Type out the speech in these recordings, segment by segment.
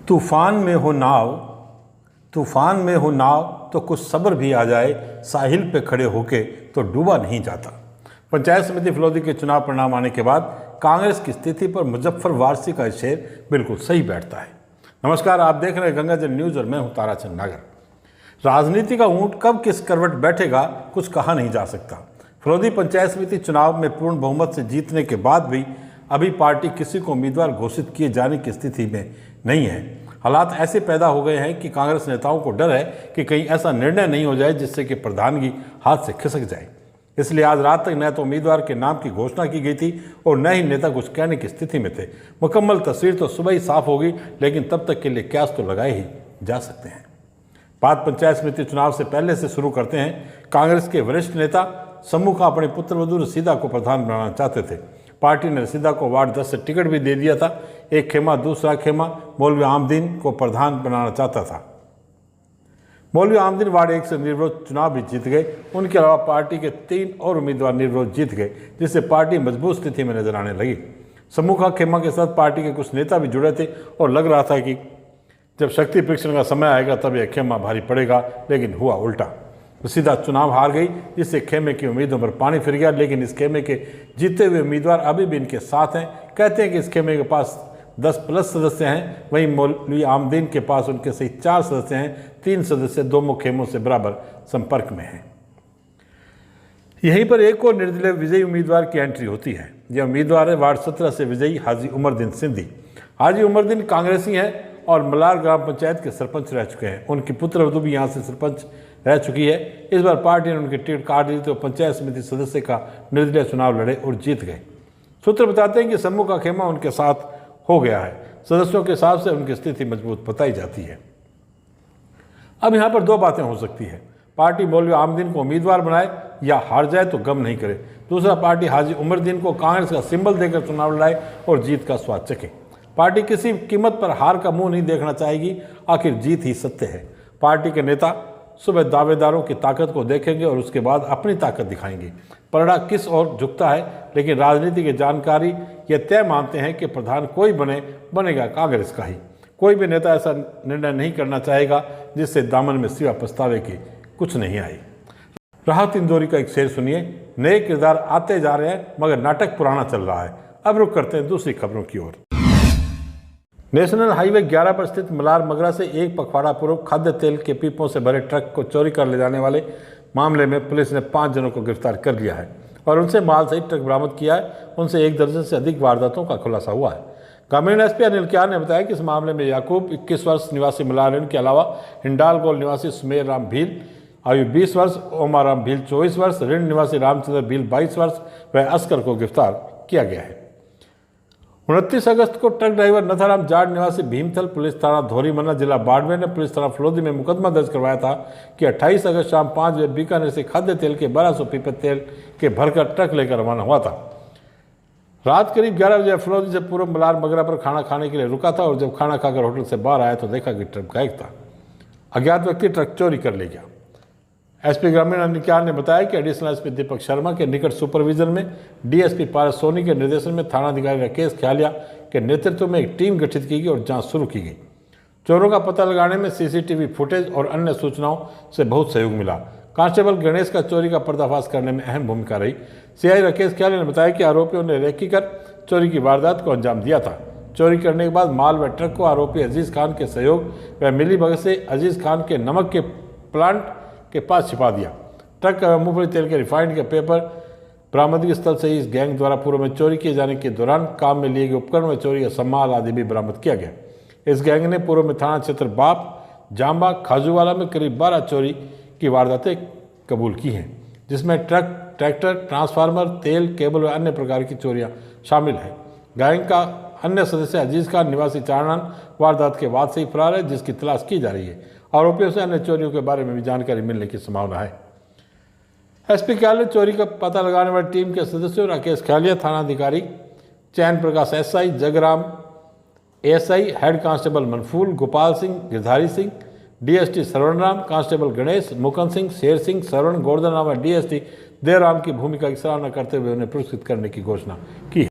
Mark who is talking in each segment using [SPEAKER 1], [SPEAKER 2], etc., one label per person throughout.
[SPEAKER 1] तूफान में हो नाव, तूफान में हो नाव तो कुछ सब्र भी आ जाए, साहिल पे खड़े होके तो डूबा नहीं जाता। पंचायत समिति फलौदी के चुनाव परिणाम आने के बाद कांग्रेस की स्थिति पर मुजफ्फर वारसी का शेर बिल्कुल सही बैठता है। नमस्कार, आप देख रहे हैं गंगाजल न्यूज़ और मैं हूं ताराचंद नागर। राजनीति का ऊंट कब किस करवट बैठेगा कुछ कहा नहीं जा सकता। फलौदी पंचायत समिति चुनाव में पूर्ण बहुमत से जीतने के बाद भी अभी पार्टी किसी को उम्मीदवार घोषित किए जाने की स्थिति में नहीं है। हालात ऐसे पैदा हो गए हैं कि कांग्रेस नेताओं को डर है कि कहीं ऐसा निर्णय नहीं हो जाए जिससे कि प्रधानगी हाथ से खिसक जाए। इसलिए आज रात तक न तो उम्मीदवार के नाम की घोषणा की गई थी और न ही नेता कुछ कहने की स्थिति में थे। मुकम्मल तस्वीर तो सुबह ही साफ होगी, लेकिन तब तक के लिए क्यास तो लगाए ही जा सकते हैं। बात पंचायत समिति चुनाव से पहले से शुरू करते हैं। कांग्रेस के वरिष्ठ नेता समूह अपने पुत्रवधू रसीदा को प्रधान बनाना चाहते थे। पार्टी ने रसीदा को वार्ड 10 से टिकट भी दे दिया था। एक खेमा दूसरा खेमा मौलवी आमदीन को प्रधान बनाना चाहता था। मौलवी आमदीन वार्ड 1 से निर्विरोध चुनाव भी जीत गए। उनके अलावा पार्टी के 3 और उम्मीदवार निर्विरोध जीत गए, जिससे पार्टी मजबूत स्थिति में नजर आने लगी। समूह खेमा के साथ पार्टी के कुछ नेता भी जुड़े थे और लग रहा था कि जब शक्ति परीक्षण का समय आएगा तब यह खेमा भारी पड़ेगा, लेकिन हुआ उल्टा। रसीदा चुनाव हार गई, जिससे खेमे की उम्मीदों पर पानी फिर गया। लेकिन इस खेमे के जीते हुए उम्मीदवार अभी भी इनके साथ हैं। कहते हैं कि इस खेमे के पास 10+ सदस्य हैं। वहीं मौलवी आमदीन के पास उनके सही 4 सदस्य हैं। 3 सदस्य दोनों खेमों से बराबर संपर्क में हैं। यहीं पर एक और निर्दलीय विजयी उम्मीदवार की एंट्री होती है। यह उम्मीदवार है वार्ड 17 से विजयी हाजी उमरदीन सिंधी। हाजी उमरदीन कांग्रेसी हैं और मलार ग्राम पंचायत के सरपंच रह चुके हैं। उनकी पुत्रवधू भी यहाँ से सरपंच रह चुकी है। इस बार पार्टी ने उनकी टिकट काट दी तो पंचायत समिति सदस्य का निर्दलीय चुनाव लड़े और जीत गए। सूत्र बताते हैं कि समूह का खेमा उनके साथ हो गया है। सदस्यों के हिसाब से उनकी स्थिति मजबूत बताई जाती है। अब यहाँ पर 2 बातें हो सकती है। पार्टी मौलवी आमदीन को उम्मीदवार बनाए या हार जाए तो गम नहीं करे। दूसरा, पार्टी हाजी उमरदीन को कांग्रेस का सिंबल देकर चुनाव लड़ाए और जीत का स्वाद चखे। पार्टी किसी कीमत पर हार का मुंह नहीं देखना चाहेगी, आखिर जीत ही सत्य है। पार्टी के नेता सुबह दावेदारों की ताकत को देखेंगे और उसके बाद अपनी ताकत दिखाएंगे। पलड़ा किस ओर झुकता है, लेकिन राजनीति के जानकारी ये तय मानते हैं कि प्रधान कोई बनेगा कांग्रेस का ही। कोई भी नेता ऐसा निर्णय नहीं करना चाहेगा जिससे दामन में सिवा पछतावे की कुछ नहीं आई। राहत इंदौरी का एक शेर सुनिए। नए किरदार आते जा रहे हैं मगर नाटक पुराना चल रहा है। अब रुक करते हैं दूसरी खबरों की ओर। नेशनल हाईवे 11 पर स्थित मलार मगरा से एक पखवाड़ा पूर्व खाद्य तेल के पीपों से भरे ट्रक को चोरी कर ले जाने वाले मामले में पुलिस ने 5 जनों को गिरफ्तार कर लिया है और उनसे माल सहित ट्रक बरामद किया है। उनसे 1 दर्जन से अधिक वारदातों का खुलासा हुआ है। ग्रामीण एसपी अनिल क्यार ने बताया कि इस मामले में याकूब 21 वर्ष निवासी मलार के अलावा हिंडाल गोल निवासी सुमेर राम भील आयु 20 वर्ष, ओमा राम भील 24 वर्ष, ऋण निवासी रामचंद्र भील 22 वर्ष व अस्कर को गिरफ्तार किया गया है। 29 अगस्त को ट्रक ड्राइवर नथाराम जाट निवासी भीमथल पुलिस थाना धोरीमन्ना जिला बाड़मेर ने पुलिस थाना फलौदी में मुकदमा दर्ज करवाया था कि 28 अगस्त शाम 5 बजे बीकानेर से खाद्य तेल के 1200 पीपे तेल के भरकर ट्रक लेकर रवाना हुआ था। रात करीब 11 बजे फलौदी से पूर्व मलार मगरा पर खाना खाने के लिए रुका था और जब खाना खाकर होटल से बाहर आया तो देखा कि ट्रक गायब था। अज्ञात व्यक्ति ट्रक चोरी कर ले गया। एसपी ग्रामीण अनिल क्यार ने बताया कि एडिशनल एसपी दीपक शर्मा के निकट सुपरविजन में डीएसपी पारस सोनी के निर्देशन में थानाधिकारी राकेश ख्यालिया के नेतृत्व में एक टीम गठित की गई और जांच शुरू की गई। चोरों का पता लगाने में सीसीटीवी फुटेज और अन्य सूचनाओं से बहुत सहयोग मिला। कांस्टेबल गणेश का चोरी का पर्दाफाश करने में अहम भूमिका रही। सीआई राकेश ख्यालिया ने बताया कि आरोपियों ने रेकी कर चोरी की वारदात को अंजाम दिया था। चोरी करने के बाद माल व ट्रक को आरोपी अजीज खान के सहयोग व मिलीभगत से अजीज खान के नमक के प्लांट के पास छिपा दिया। ट्रक मूंगफली तेल के रिफाइंड के पेपर बरामदगी स्थल से इस गैंग द्वारा पूर्व में चोरी किए जाने के दौरान काम में लिए गए उपकरण व चोरी का सम्माल आदि भी बरामद किया गया। इस गैंग ने पूर्व में थाना क्षेत्र बाप, जाम्बा, खाजूवाला में करीब 12 चोरी की वारदातें कबूल की हैं, जिसमें ट्रक, ट्रैक्टर, ट्रांसफार्मर, तेल, केबल व अन्य प्रकार की चोरियां शामिल हैं। गैंग का अन्य सदस्य अजीज खान निवासी चारणान वारदात के बाद से ही फरार है, जिसकी तलाश की जा रही है। आरोपियों से अन्य चोरियों के बारे में भी जानकारी मिलने की संभावना है। एसपी ख्यालिया चोरी का पता लगाने वाली टीम के सदस्यों राकेश ख्यालिया, थानाधिकारी Chain Prakash SI, Jagram ASI, head constable Manphool, Gopal Singh, Girdhari Singh, DST Sarwan Ram, constable Ganesh, Mukund Singh, Sher Singh, Sarwan, Govardhan Ram और डीएसटी देवराम की भूमिका की सराहना करते हुए उन्हें पुरस्कृत करने की घोषणा की।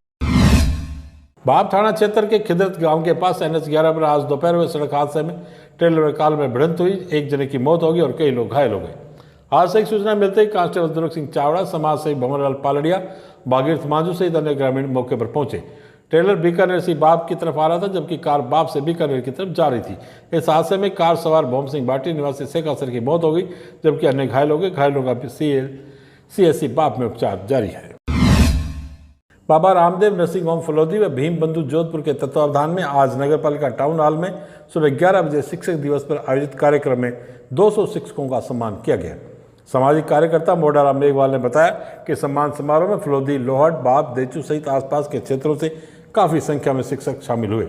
[SPEAKER 1] बाप थाना क्षेत्र के खिदरत गांव के पास NH 11 पर आज दोपहर हुए सड़क हादसे में ट्रेलर और कार में भिड़ंत हुई। एक जने की मौत हो गई और कई लोग घायल हो गए। हादसे की सूचना मिलते ही कांस्टेबल दुर्ग सिंह चावड़ा, समाज सेवी भंवरलाल पालड़िया, भागीरथ मांझू सहित अन्य ग्रामीण मौके पर पहुंचे। ट्रेलर बीकानेर से बाप की तरफ आ रहा था, जबकि कार बाप से बीकानेर की तरफ जा रही थी। इस हादसे में कार सवार भोम सिंह भाटी निवासी शेखासर की मौत हो गई, जबकि अन्य घायल हो गए। घायलों का CSC बाप में उपचार जारी है। बाबा रामदेव नर्सिंग होम फलौदी व भीम बंधु जोधपुर के तत्वावधान में आज नगरपालिका टाउन हॉल में सुबह 11 बजे शिक्षक दिवस पर आयोजित कार्यक्रम में 200 शिक्षकों का सम्मान किया गया। सामाजिक कार्यकर्ता मोडाराम मेघवाल ने बताया कि सम्मान समारोह में फलौदी, लोहट, बाप, देचू सहित आसपास के क्षेत्रों से काफ़ी संख्या में शिक्षक शामिल हुए।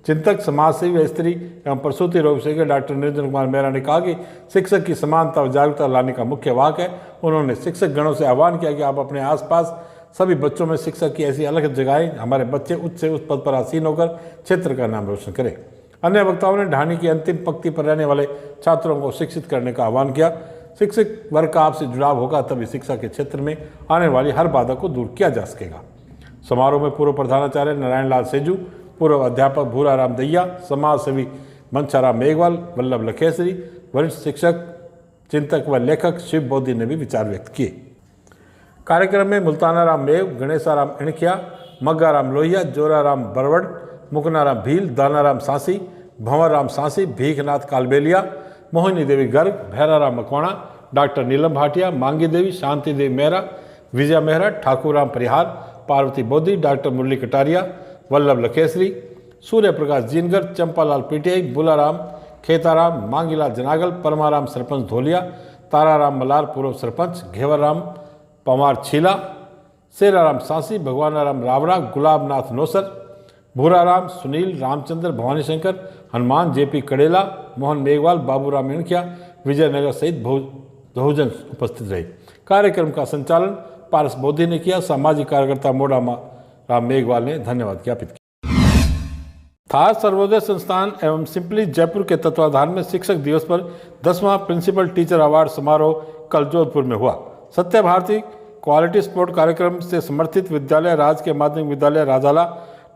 [SPEAKER 1] चिंतक, समाजसेवी व स्त्री एवं प्रसूति रोग विशेषज्ञ डॉक्टर निरंजन कुमार मेहरा ने कहा कि शिक्षक की समानता व जागरूकता लाने का मुख्य वाहक है। उन्होंने शिक्षक गणों से आह्वान किया कि आप अपने आसपास सभी बच्चों में शिक्षक की ऐसी अलग जगहें, हमारे बच्चे उच्च से उस पद पर आसीन होकर क्षेत्र का नाम रोशन करें। अन्य वक्ताओं ने ढाणी की अंतिम पंक्ति पर रहने वाले छात्रों को शिक्षित करने का आह्वान किया। शिक्षक वर्ग का आपसे जुड़ाव होगा, तभी शिक्षा के क्षेत्र में आने वाली हर बाधा को दूर किया जा सकेगा। समारोह में पूर्व प्रधानाचार्य नारायण लाल सेजू, पूर्व अध्यापक भूराराम दैया, समाज सेवी मनसाराम मेघवाल, वल्लभ लखेसरी, वरिष्ठ शिक्षक, चिंतक व लेखक शिव बोधी ने भी विचार व्यक्त किए। कार्यक्रम में मुल्तानाराम मेव, गणेशाराम इणखिया, मग्गाराम लोहिया, जोराराम बरवड़, मुकनाराम भील, दानाराम सांसी, भंवरराम सांसी, भीखनाथ कालबेलिया, मोहिनी देवी गर्ग, भैराराम मकवाणा, डॉक्टर नीलम भाटिया, मांगी देवी, शांति देवी मेहरा, विजय मेहरा, ठाकुरराम परिहार, पार्वती बोधी, डॉक्टर मुरली कटारिया, वल्लभ लखेसरी, सूर्य प्रकाश जीनगर, चंपालाल पीटीआई, बुलाराम खेताराम, मांगीलाल जनागल, परमाराम सरपंच धोलिया, ताराराम मलार पूर्व सरपंच, घेवरराम पवार छीला, शेराराम सांसी, भगवानाराम रावड़ा, गुलाबनाथ नौसर, भूराराम, सुनील, रामचंद्र, भवानी शंकर, हनुमान, JP कड़ेला, मोहन मेघवाल, बाबूराम इणखिया, विजयनगर सहित बहुजन उपस्थित रहे। कार्यक्रम का संचालन पारस बोधी ने किया। सामाजिक कार्यकर्ता मोडाराम मेघवाल ने धन्यवाद ज्ञापित किया। थार सर्वोदय संस्थान एवं सिंपली जयपुर के तत्वाधान में शिक्षक दिवस पर 10वां प्रिंसिपल टीचर अवार्ड समारोह कल जोधपुर में हुआ। सत्य भारती क्वालिटी स्पोर्ट कार्यक्रम से समर्थित विद्यालय राजकीय माध्यमिक विद्यालय राजाला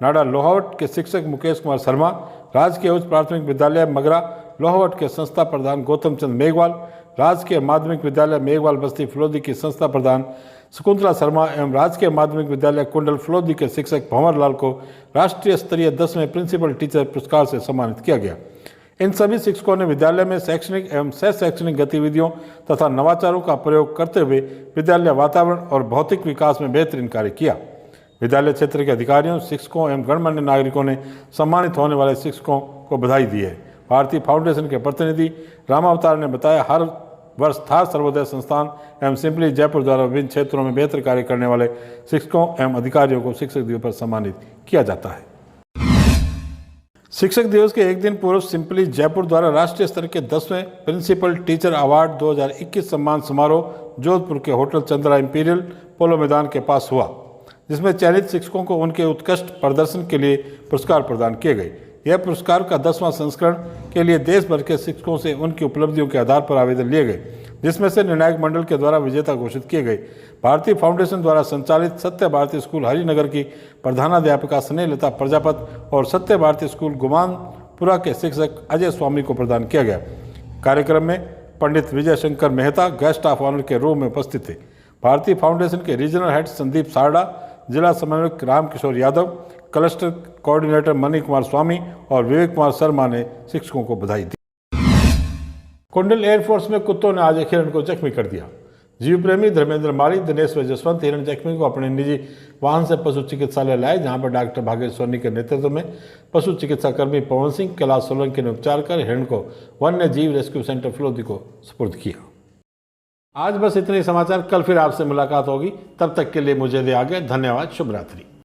[SPEAKER 1] नाडा लोहावट के शिक्षक मुकेश कुमार शर्मा, राजकीय उच्च प्राथमिक विद्यालय मगरा लोहावट के संस्था प्रधान गौतम चंद मेघवाल, राजकीय माध्यमिक विद्यालय मेघवाल बस्ती फलौदी की संस्था प्रधान शकुंतला शर्मा एवं राजकीय माध्यमिक विद्यालय कुंडल फलौदी के शिक्षक भंवरलाल को राष्ट्रीय स्तरीय 10वें प्रिंसिपल टीचर पुरस्कार से सम्मानित किया गया। इन सभी शिक्षकों ने विद्यालय में शैक्षणिक एवं सह शैक्षणिक गतिविधियों तथा नवाचारों का प्रयोग करते हुए विद्यालय वातावरण और भौतिक विकास में बेहतरीन कार्य किया। विद्यालय क्षेत्र के अधिकारियों, शिक्षकों एवं गणमान्य नागरिकों ने सम्मानित होने वाले शिक्षकों को बधाई दी है। भारतीय फाउंडेशन के प्रतिनिधि रामावतार ने बताया, हर वर्ष थार सर्वोदय संस्थान एवं सिंपली जयपुर द्वारा विभिन्न क्षेत्रों में बेहतर कार्य करने वाले शिक्षकों एवं अधिकारियों को शिक्षक दिवस पर सम्मानित किया जाता है। शिक्षक दिवस के एक दिन पूर्व सिंपली जयपुर द्वारा राष्ट्रीय स्तर के 10वें प्रिंसिपल टीचर अवार्ड 2021 सम्मान समारोह जोधपुर के होटल चंद्रा इंपीरियल पोलो मैदान के पास हुआ, जिसमें चयनित शिक्षकों को उनके उत्कृष्ट प्रदर्शन के लिए पुरस्कार प्रदान किए गए। यह पुरस्कार का 10वां संस्करण के लिए देश भर के शिक्षकों से उनकी उपलब्धियों के आधार पर आवेदन लिए गए, जिसमें से निर्णायक मंडल के द्वारा विजेता घोषित किए गए। भारतीय फाउंडेशन द्वारा संचालित सत्य भारती स्कूल हरिनगर की प्रधानाध्यापिका स्नेहलता प्रजापत और सत्य भारती स्कूल गुमानपुरा के शिक्षक अजय स्वामी को प्रदान किया गया। कार्यक्रम में Pandit Vijay Shankar Mehta guest of honour के रूप में उपस्थित थे। भारतीय फाउंडेशन के रीजनल हेड संदीप सारडा, जिला समन्वयक रामकिशोर यादव, क्लस्टर कोऑर्डिनेटर मनी कुमार स्वामी और विवेक कुमार शर्मा ने शिक्षकों को बधाई दी। कुंडल एयरफोर्स में कुत्तों ने आज एक हिरण को जख्मी कर दिया। जीव प्रेमी धर्मेंद्र माली, दिनेश व जसवंत हिरण जख्मी को अपने निजी वाहन से पशु चिकित्सालय लाए, जहां पर डॉक्टर भागेश सोनी के नेतृत्व में पशु चिकित्सा कर्मी पवन सिंह, कैलाश सोलंकी ने उपचार कर हिरण को वन्य जीव रेस्क्यू सेंटर फलौदी को सुपुर्द किया। आज बस इतने समाचार। कल फिर आपसे मुलाकात होगी, तब तक के लिए मुझे दे आगे। धन्यवाद। शुभ रात्रि।